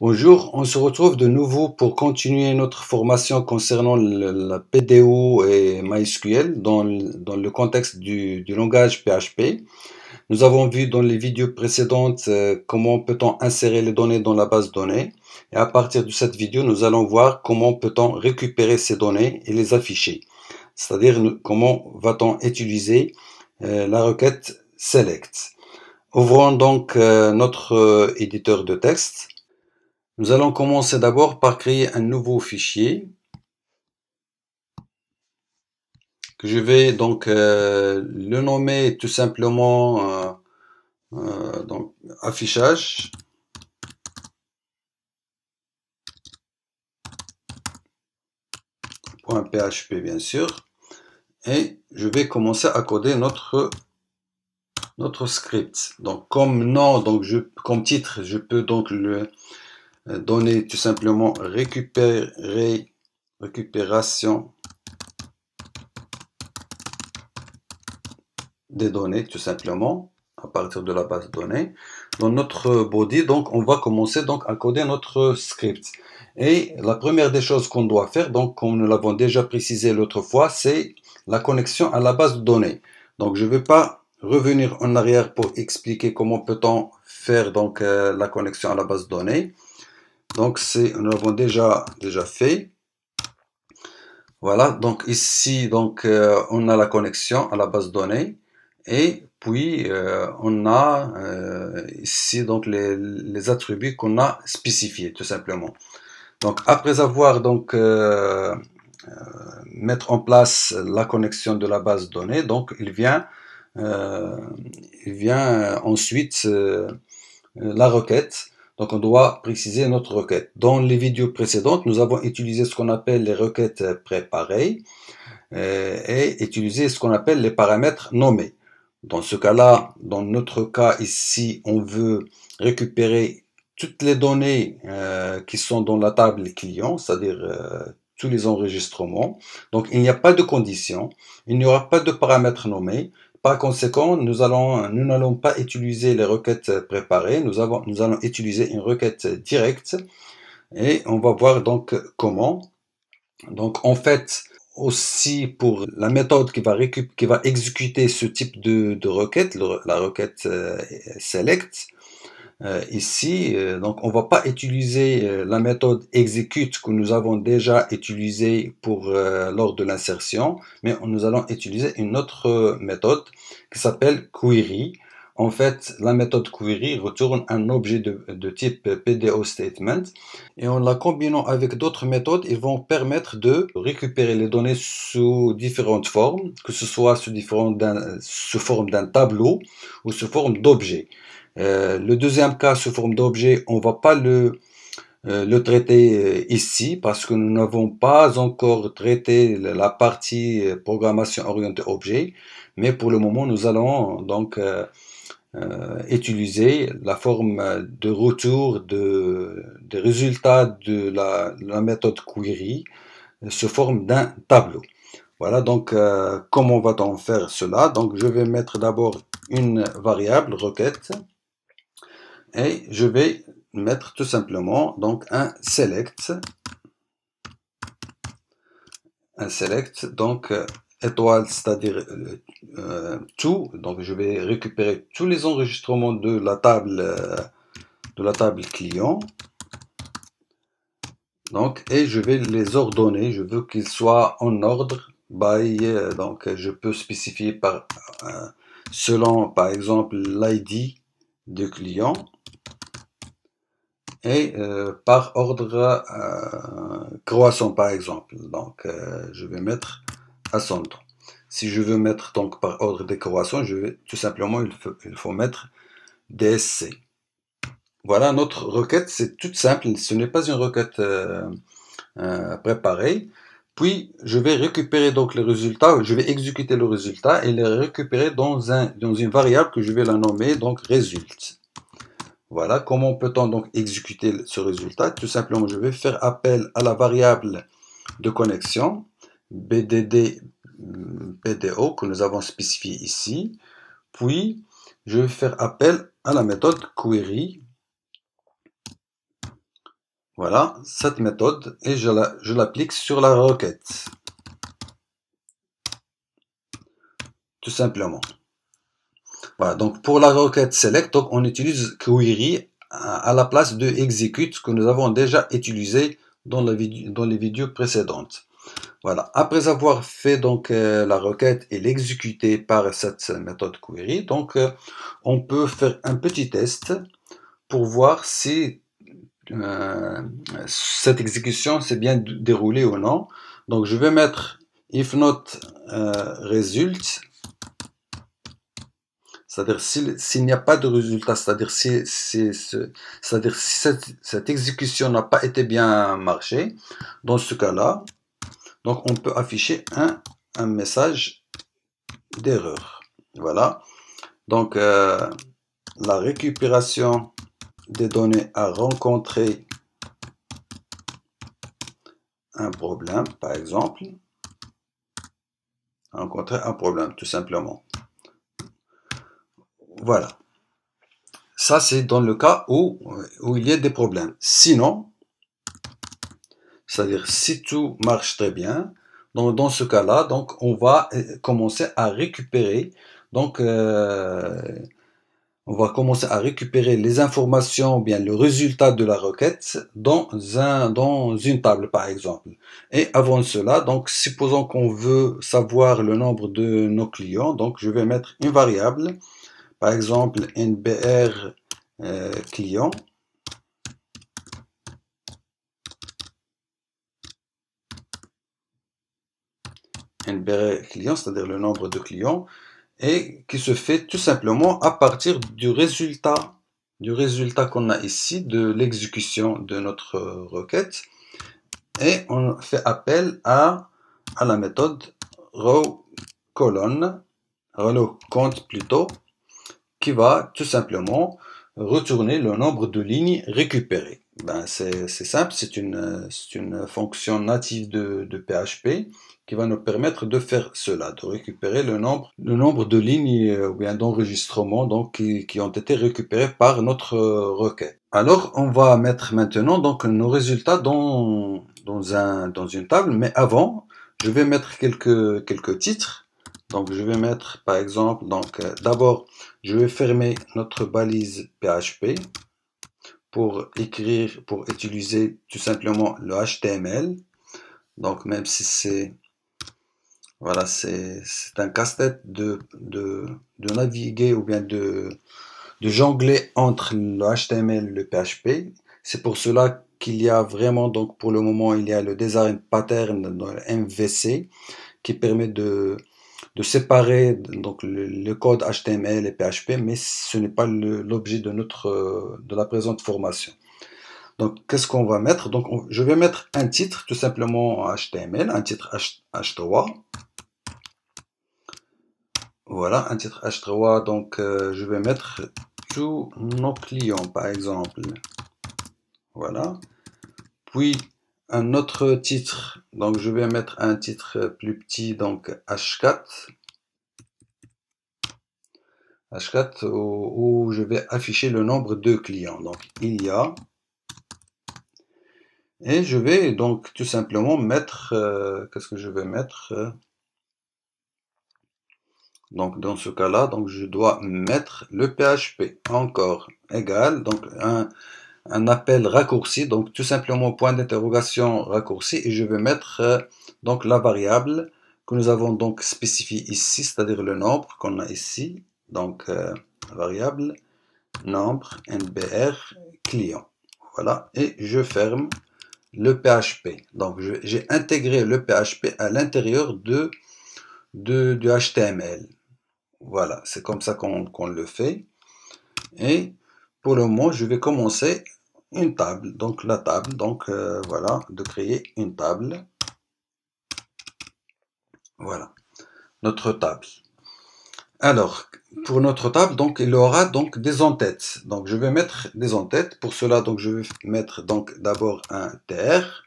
Bonjour, on se retrouve de nouveau pour continuer notre formation concernant la PDO et MySQL dans le contexte du langage PHP. Nous avons vu dans les vidéos précédentes comment peut-on insérer les données dans la base de données. Et à partir de cette vidéo, nous allons voir comment peut-on récupérer ces données et les afficher. C'est-à-dire comment va-t-on utiliser la requête select. Ouvrons donc notre éditeur de texte. Nous allons commencer d'abord par créer un nouveau fichier que je vais donc le nommer tout simplement donc affichage. .php bien sûr, et je vais commencer à coder notre script. Donc comme nom, donc comme titre, je peux donc le donner tout simplement récupération des données tout simplement à partir de la base de données. Dans notre body, donc on va commencer donc à coder notre script. Et la première des choses qu'on doit faire, donc comme nous l'avons déjà précisé l'autre fois, c'est la connexion à la base de données. Donc je ne vais pas revenir en arrière pour expliquer comment peut-on faire donc la connexion à la base de données. Donc nous l'avons déjà fait. Voilà, donc ici donc on a la connexion à la base de données et puis on a ici donc les attributs qu'on a spécifiés tout simplement. Donc après avoir donc mettre en place la connexion de la base de données, donc il vient ensuite la requête. Donc on doit préciser notre requête. Dans les vidéos précédentes, nous avons utilisé ce qu'on appelle les requêtes préparées et utiliser ce qu'on appelle les paramètres nommés. Dans ce cas-là, dans notre cas ici, on veut récupérer toutes les données qui sont dans la table client, c'est-à-dire tous les enregistrements. Donc il n'y a pas de condition, il n'y aura pas de paramètres nommés. Par conséquent, nous n'allons pas utiliser les requêtes préparées, nous allons utiliser une requête directe et on va voir donc comment. Donc en fait, aussi pour la méthode qui va exécuter ce type de requête, la requête select, ici, donc on va pas utiliser la méthode execute que nous avons déjà utilisée pour lors de l'insertion, mais nous allons utiliser une autre méthode qui s'appelle query. En fait, la méthode query retourne un objet de type PDO statement et en la combinant avec d'autres méthodes, ils vont permettre de récupérer les données sous différentes formes, que ce soit sous forme d'un tableau ou sous forme d'objet. Le deuxième cas sous forme d'objet, on va pas le traiter ici parce que nous n'avons pas encore traité la partie programmation orientée objet, mais pour le moment nous allons donc utiliser la forme de retour des résultats de la méthode query sous forme d'un tableau. Voilà donc comment va-t-on faire cela? Donc je vais mettre d'abord une variable requête et je vais mettre tout simplement donc un select donc étoile, c'est-à-dire tout. Donc je vais récupérer tous les enregistrements de la table client. Donc et je vais les ordonner. Je veux qu'ils soient en ordre by. Donc je peux spécifier par selon par exemple l'ID du client et par ordre croissant par exemple. Donc je vais mettre ascendant. Si je veux mettre donc par ordre décroissant, je vais tout simplement il faut mettre DSC. Voilà notre requête, c'est toute simple, ce n'est pas une requête préparée. Puis je vais récupérer donc les résultats, je vais exécuter le résultat et les récupérer dans une variable que je vais la nommer donc result. Voilà, comment peut-on donc exécuter ce résultat? Tout simplement, je vais faire appel à la variable de connexion BDD PDO que nous avons spécifié ici. Puis, je vais faire appel à la méthode query Voilà, cette méthode, et je l'applique sur la requête. Tout simplement. Voilà, donc pour la requête select, donc on utilise query à la place de execute que nous avons déjà utilisé dans les vidéos précédentes. Voilà, après avoir fait donc la requête et l'exécuter par cette méthode query, donc on peut faire un petit test pour voir si cette exécution s'est bien déroulée ou non. Donc je vais mettre if not result, c'est-à-dire s'il n'y a pas de résultat, c'est-à-dire si cette exécution n'a pas été bien marché, dans ce cas-là, donc on peut afficher un message d'erreur. Voilà. Donc la récupération des données a rencontré un problème, par exemple. Rencontrer un problème, tout simplement. Voilà. Ça, c'est dans le cas où il y a des problèmes. Sinon, c'est-à-dire si tout marche très bien, donc dans ce cas-là, donc on va commencer à récupérer, donc on va commencer à récupérer les informations ou bien le résultat de la requête dans une table par exemple. Et avant cela, donc supposons qu'on veut savoir le nombre de nos clients, donc je vais mettre une variable, par exemple NBR client. NBR client, c'est-à-dire le nombre de clients, et qui se fait tout simplement à partir du résultat qu'on a ici de l'exécution de notre requête, et on fait appel à la méthode row colonne, row compte plutôt, qui va tout simplement retourner le nombre de lignes récupérées. Ben, c'est simple, c'est une fonction native de PHP qui va nous permettre de faire cela, de récupérer le nombre de lignes ou bien d'enregistrements donc qui ont été récupérés par notre requête. Alors on va mettre maintenant donc nos résultats dans une table, mais avant je vais mettre quelques titres. Donc je vais mettre par exemple, donc d'abord je vais fermer notre balise PHP pour utiliser tout simplement le HTML. Donc même si c'est voilà, c'est un casse-tête de naviguer ou bien de jongler entre le HTML et le PHP. C'est pour cela qu'il y a vraiment, donc pour le moment, il y a le design pattern dans le MVC qui permet de séparer donc le code HTML et PHP, mais ce n'est pas l'objet de la présente formation. Donc, qu'est-ce qu'on va mettre? Donc, je vais mettre un titre tout simplement en HTML, un titre H3. Voilà, un titre H3. Donc, je vais mettre tous nos clients, par exemple. Voilà. Puis, un autre titre. Donc, je vais mettre un titre plus petit, donc H4. H4 où je vais afficher le nombre de clients. Donc, il y a. Et je vais donc tout simplement mettre, qu'est-ce que je vais mettre? Donc dans ce cas-là, donc je dois mettre le PHP encore égal, donc un appel raccourci, donc tout simplement point d'interrogation raccourci, et je vais mettre donc la variable que nous avons donc spécifiée ici, c'est-à-dire le nombre qu'on a ici, donc variable nombre NBR client. Voilà, et je ferme le PHP. Donc j'ai intégré le PHP à l'intérieur du HTML. Voilà, c'est comme ça qu'on le fait. Et pour le moment, je vais commencer une table. Donc la table, donc voilà, de créer une table. Voilà, notre table. Alors, pour notre table, donc il y aura donc des en-têtes. Donc je vais mettre des en-têtes. Pour cela, donc je vais mettre donc d'abord un TR.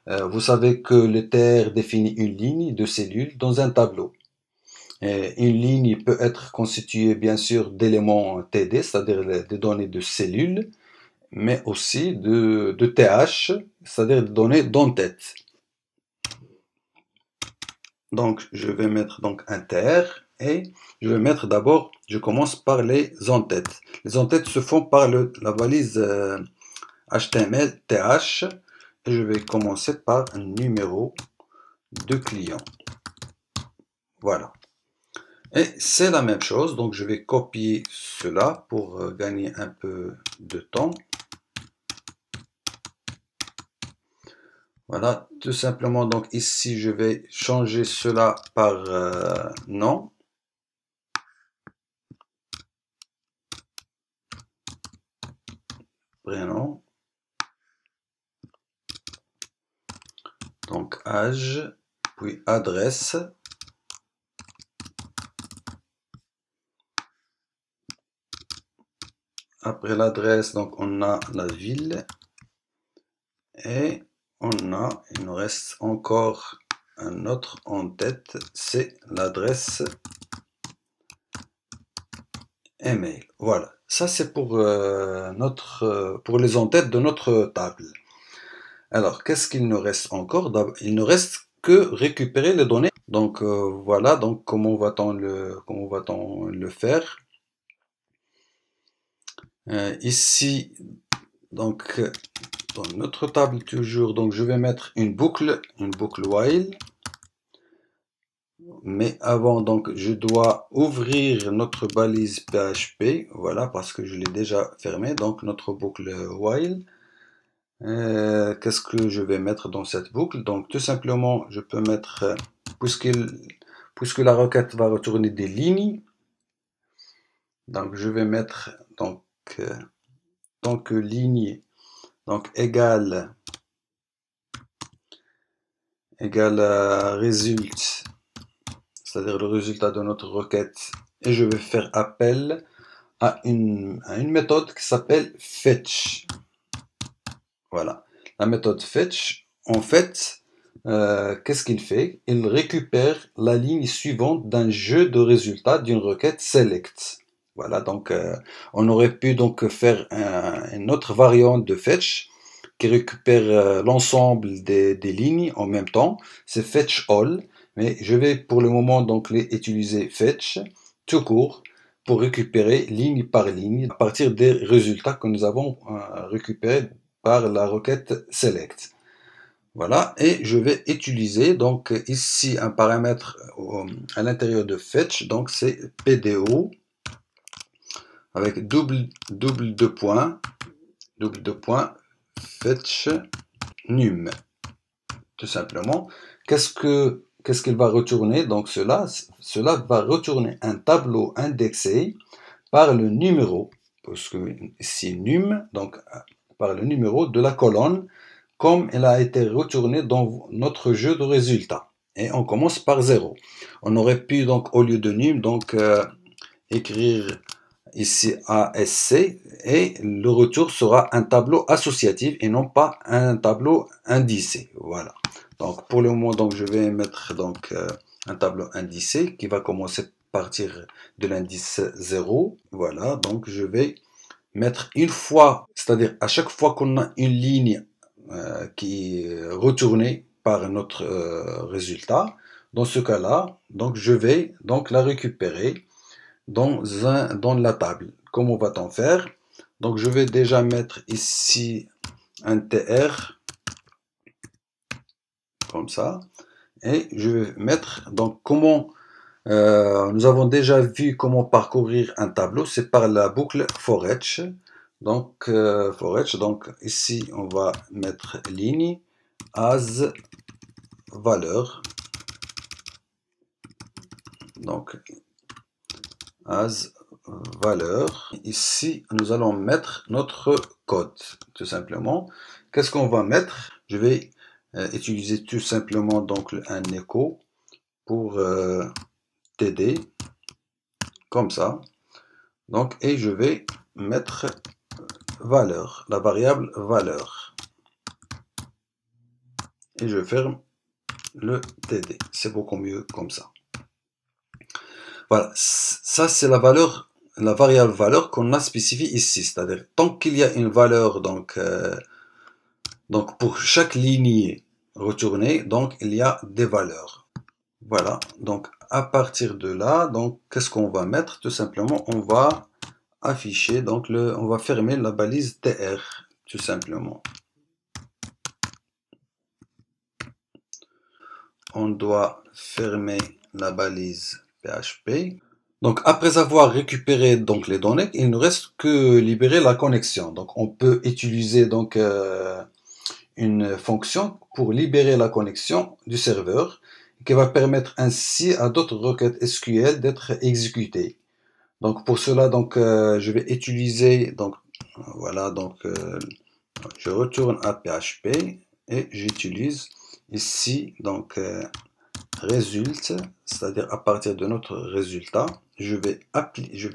Vous savez que le TR définit une ligne de cellules dans un tableau. Une ligne peut être constituée bien sûr d'éléments TD, c'est-à-dire des données de cellules, mais aussi de TH, c'est-à-dire de données d'entête. Donc, je vais mettre donc inter et je vais mettre d'abord, je commence par les entêtes. Les entêtes se font par la valise HTML TH et je vais commencer par un numéro de client. Voilà. Et c'est la même chose, donc je vais copier cela pour gagner un peu de temps. Voilà, tout simplement, donc ici je vais changer cela par nom. Prénom. Donc âge, puis adresse. Après l'adresse, donc on a la ville. Et il nous reste encore un autre en tête, c'est l'adresse email. Voilà, ça c'est pour pour les en-têtes de notre table. Alors, qu'est-ce qu'il nous reste encore? Il ne reste que récupérer les données. Donc voilà, donc comment va-t-on le faire? Ici, donc dans notre table toujours, donc je vais mettre une boucle while. Mais avant, donc, je dois ouvrir notre balise PHP, voilà, parce que je l'ai déjà fermé, donc notre boucle while. Qu'est-ce que je vais mettre dans cette boucle? Donc, tout simplement, je peux mettre, puisque la requête va retourner des lignes, donc je vais mettre, donc ligne, donc égale résulte, c'est-à-dire le résultat de notre requête, et je vais faire appel à une méthode qui s'appelle fetch. Voilà. La méthode fetch, en fait, qu'est-ce qu'il fait? Il récupère la ligne suivante d'un jeu de résultats d'une requête select. Voilà, donc on aurait pu donc faire une autre variante de fetch qui récupère l'ensemble des lignes en même temps. C'est fetch all, mais je vais pour le moment donc utiliser fetch tout court pour récupérer ligne par ligne à partir des résultats que nous avons récupérés par la requête select. Voilà, et je vais utiliser donc ici un paramètre à l'intérieur de fetch, donc c'est PDO avec double de points fetch num, tout simplement. Qu'est-ce qu'il va retourner? Donc cela va retourner un tableau indexé par le numéro, parce que ici num, donc par le numéro de la colonne, comme elle a été retournée dans notre jeu de résultats. Et on commence par 0. On aurait pu donc au lieu de num donc écrire ici ASC et le retour sera un tableau associatif et non pas un tableau indicé. Voilà. Donc pour le moment donc je vais mettre donc un tableau indicé qui va commencer à partir de l'indice 0. Voilà, donc je vais mettre une fois, c'est-à-dire à chaque fois qu'on a une ligne qui est retournée par notre résultat, dans ce cas-là, donc je vais donc la récupérer dans la table. Comment va-t-on faire? Donc je vais déjà mettre ici un tr comme ça et je vais mettre donc comment nous avons déjà vu comment parcourir un tableau, c'est par la boucle for each. Donc donc ici on va mettre ligne as valeur, donc as valeur. Ici nous allons mettre notre code tout simplement. Qu'est-ce qu'on va mettre? Je vais utiliser tout simplement donc un écho pour td comme ça. Donc et je vais mettre valeur, la variable valeur, et je ferme le td. C'est beaucoup mieux comme ça. Voilà, ça c'est la valeur la variable valeur qu'on a spécifiée ici. C'est-à-dire, tant qu'il y a une valeur, donc pour chaque lignée retournée, donc il y a des valeurs. Voilà, donc à partir de là, donc qu'est-ce qu'on va mettre? Tout simplement, on va afficher, donc on va fermer la balise tr, tout simplement. On doit fermer la balise PHP. Donc après avoir récupéré donc les données, il ne reste que libérer la connexion. Donc on peut utiliser donc une fonction pour libérer la connexion du serveur qui va permettre ainsi à d'autres requêtes SQL d'être exécutées. Donc pour cela donc je vais utiliser donc voilà donc je retourne à PHP et j'utilise ici donc résulte, c'est-à-dire à partir de notre résultat, je vais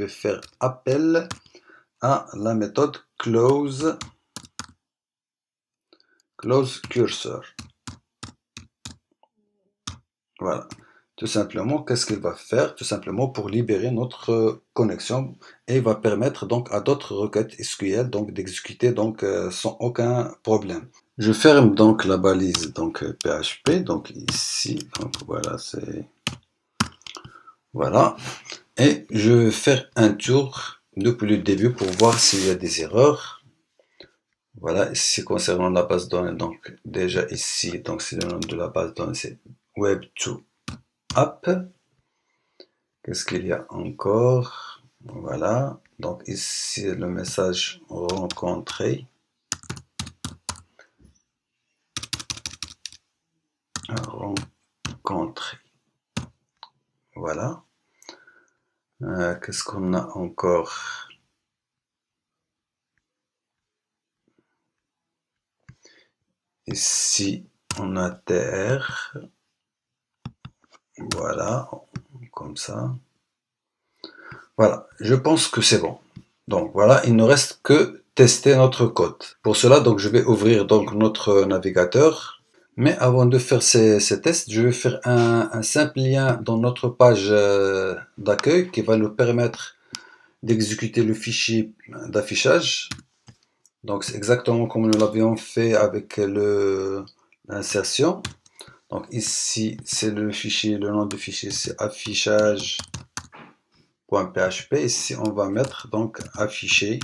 faire appel à la méthode close cursor. Voilà. Tout simplement, qu'est-ce qu'il va faire? Tout simplement pour libérer notre connexion et va permettre donc à d'autres requêtes SQL donc d'exécuter donc sans aucun problème. Je ferme donc la balise donc PHP donc ici donc voilà c'est voilà et je vais faire un tour depuis le début pour voir s'il y a des erreurs. Voilà ici concernant la base de données donc déjà ici donc c'est le nom de la base de données c'est web2 app. Qu'est-ce qu'il y a encore? Voilà, donc ici le message rencontré. Rencontré. Voilà. Qu'est-ce qu'on a encore? Ici, on a TR. Voilà, comme ça. Voilà, je pense que c'est bon. Donc voilà, il ne reste que tester notre code. Pour cela, donc je vais ouvrir donc notre navigateur. Mais avant de faire ces tests, je vais faire un simple lien dans notre page d'accueil qui va nous permettre d'exécuter le fichier d'affichage. Donc c'est exactement comme nous l'avions fait avec l'insertion. Donc ici c'est le fichier, le nom du fichier c'est affichage.php. Ici on va mettre donc afficher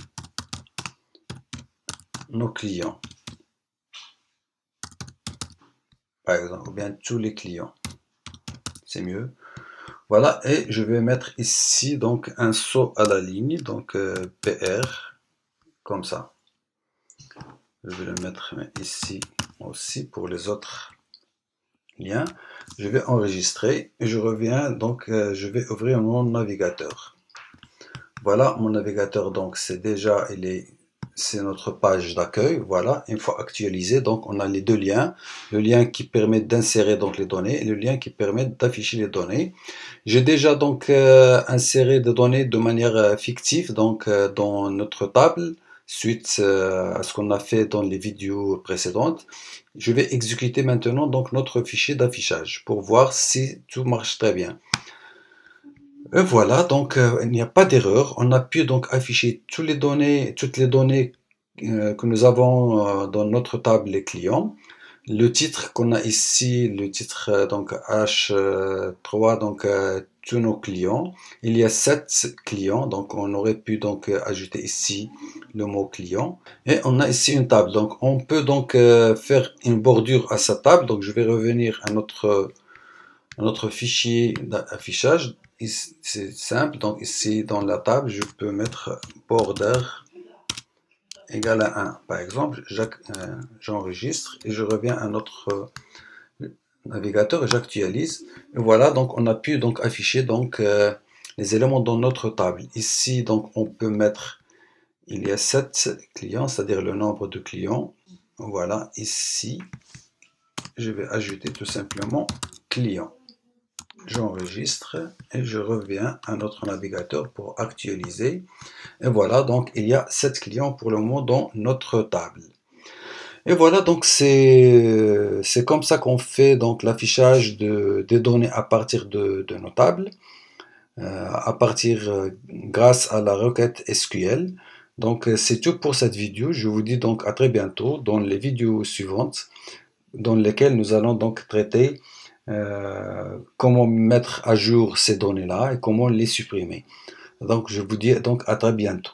nos clients. Par exemple, ou bien tous les clients. C'est mieux. Voilà, et je vais mettre ici donc un saut à la ligne, donc PR, comme ça. Je vais le mettre ici aussi pour les autres liens. Je vais enregistrer et je reviens, donc je vais ouvrir mon navigateur. Voilà, mon navigateur, donc c'est déjà, c'est notre page d'accueil. Voilà, une fois actualisé, donc on a les deux liens, le lien qui permet d'insérer donc les données et le lien qui permet d'afficher les données. J'ai déjà donc inséré des données de manière fictive donc dans notre table suite à ce qu'on a fait dans les vidéos précédentes. Je vais exécuter maintenant donc notre fichier d'affichage pour voir si tout marche très bien. Et voilà, donc il n'y a pas d'erreur. On a pu donc afficher toutes les données que nous avons dans notre table les clients. Le titre qu'on a ici, le titre donc H3, donc tous nos clients. Il y a 7 clients, donc on aurait pu donc ajouter ici le mot client. Et on a ici une table, donc on peut donc faire une bordure à sa table. Donc je vais revenir à notre fichier d'affichage. C'est simple, donc ici dans la table, je peux mettre border égale à 1. Par exemple, j'enregistre et je reviens à notre navigateur et j'actualise. Et voilà, donc on a pu donc afficher donc les éléments dans notre table. Ici, donc on peut mettre, il y a 7 clients, c'est-à-dire le nombre de clients. Voilà, ici, je vais ajouter tout simplement client. J'enregistre et je reviens à notre navigateur pour actualiser. Et voilà, donc il y a 7 clients pour le moment dans notre table. Et voilà, donc c'est comme ça qu'on fait donc l'affichage des données à partir de nos tables. à partir grâce à la requête SQL. Donc c'est tout pour cette vidéo. Je vous dis donc à très bientôt dans les vidéos suivantes dans lesquelles nous allons donc traiter comment mettre à jour ces données-là et comment les supprimer. Donc je vous dis donc à très bientôt.